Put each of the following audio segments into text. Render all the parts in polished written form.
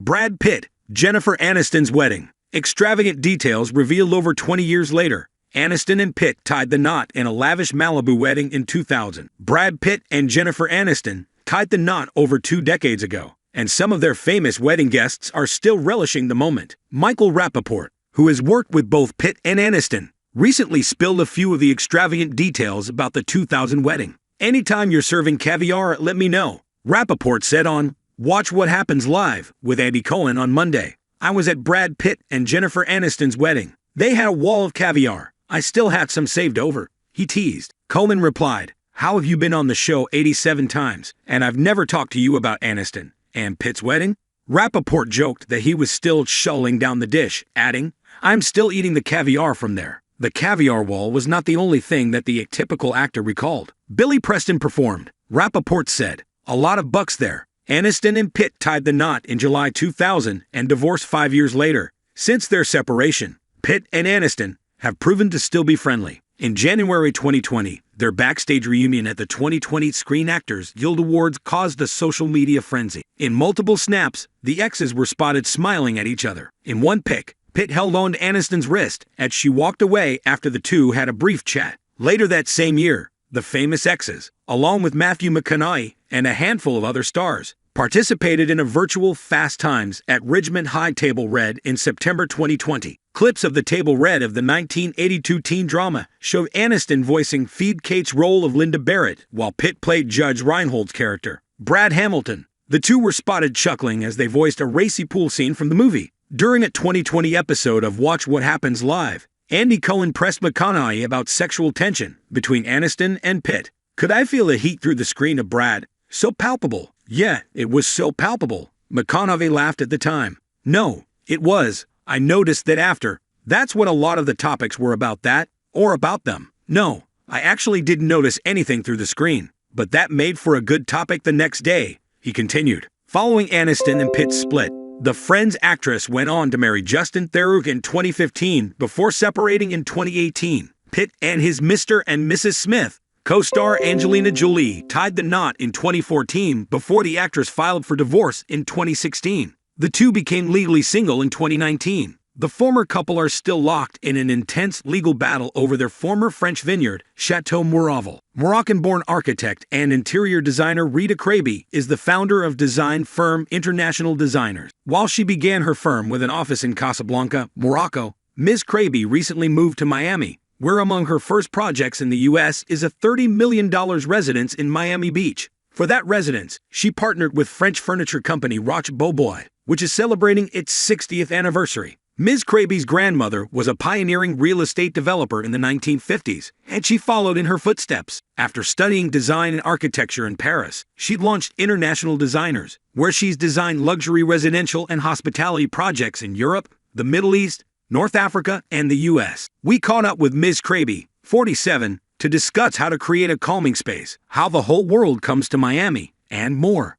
Brad Pitt, Jennifer Aniston's wedding. Extravagant details revealed over 20 years later. Aniston and Pitt tied the knot in a lavish Malibu wedding in 2000. Brad Pitt and Jennifer Aniston tied the knot over 2 decades ago, and some of their famous wedding guests are still relishing the moment. Michael Rapaport, who has worked with both Pitt and Aniston, recently spilled a few of the extravagant details about the 2000 wedding. "Anytime you're serving caviar, let me know," Rapaport said on Watch What Happens Live with Andy Cohen on Monday. "I was at Brad Pitt and Jennifer Aniston's wedding. They had a wall of caviar. I still had some saved over," he teased. Cohen replied, "How have you been on the show 87 times, and I've never talked to you about Aniston and Pitt's wedding?" Rapaport joked that he was still shoveling down the dish, adding, "I'm still eating the caviar from there." The caviar wall was not the only thing that the atypical actor recalled. Billy Preston performed. Rapaport said, "A lot of bucks there." Aniston and Pitt tied the knot in July 2000 and divorced 5 years later. Since their separation, Pitt and Aniston have proven to still be friendly. In January 2020, their backstage reunion at the 2020 Screen Actors Guild Awards caused a social media frenzy. In multiple snaps, the exes were spotted smiling at each other. In one pic, Pitt held on to Aniston's wrist as she walked away after the two had a brief chat. Later that same year, the famous exes, along with Matthew McConaughey and a handful of other stars, participated in a virtual Fast Times at Ridgemont High Table Red in September 2020. Clips of the Table Red of the 1982 teen drama showed Aniston voicing Feed Kate's role of Linda Barrett, while Pitt played Judge Reinhold's character, Brad Hamilton. The two were spotted chuckling as they voiced a racy pool scene from the movie. During a 2020 episode of Watch What Happens Live, Andy Cohen pressed McConaughey about sexual tension between Aniston and Pitt. "Could I feel the heat through the screen of Brad? So palpable." "Yeah, it was so palpable." McConaughey laughed at the time. "No, it was. I noticed that after. That's what a lot of the topics were about that, or about them. No, I actually didn't notice anything through the screen. But that made for a good topic the next day," he continued. Following Aniston and Pitt's split, the Friends actress went on to marry Justin Theroux in 2015 before separating in 2018. Pitt and his Mr. and Mrs. Smith co-star Angelina Jolie tied the knot in 2014 before the actress filed for divorce in 2016. The two became legally single in 2019. The former couple are still locked in an intense legal battle over their former French vineyard, Chateau Miraval. Moroccan-born architect and interior designer Rita Kraby is the founder of design firm International Designers. While she began her firm with an office in Casablanca, Morocco, Ms. Kraby recently moved to Miami, where among her first projects in the U.S. is a $30 million residence in Miami Beach. For that residence, she partnered with French furniture company Roche Beaubois, which is celebrating its 60th anniversary. Ms. Kraby's grandmother was a pioneering real estate developer in the 1950s, and she followed in her footsteps. After studying design and architecture in Paris, she launched International Designers, where she's designed luxury residential and hospitality projects in Europe, the Middle East, North Africa, and the U.S. We caught up with Ms. Kraby, 47, to discuss how to create a calming space, how the whole world comes to Miami, and more.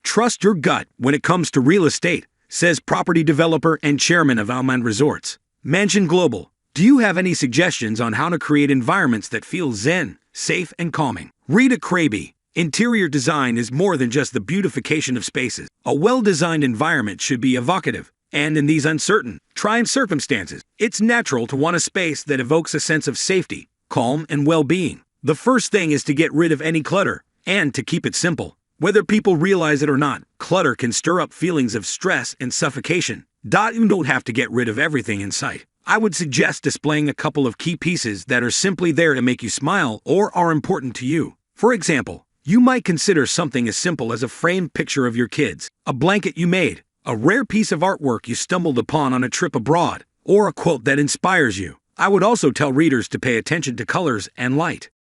Trust your gut when it comes to real estate, says property developer and chairman of Almond Resorts, Mansion Global. Do you have any suggestions on how to create environments that feel zen, safe, and calming? Rita Kraby. Interior design is more than just the beautification of spaces. A well-designed environment should be evocative, and in these uncertain, trying circumstances, it's natural to want a space that evokes a sense of safety, calm, and well-being. The first thing is to get rid of any clutter, and to keep it simple. Whether people realize it or not, clutter can stir up feelings of stress and suffocation. You don't have to get rid of everything in sight. I would suggest displaying a couple of key pieces that are simply there to make you smile or are important to you. For example, you might consider something as simple as a framed picture of your kids, a blanket you made, a rare piece of artwork you stumbled upon on a trip abroad, or a quote that inspires you. I would also tell readers to pay attention to colors and light.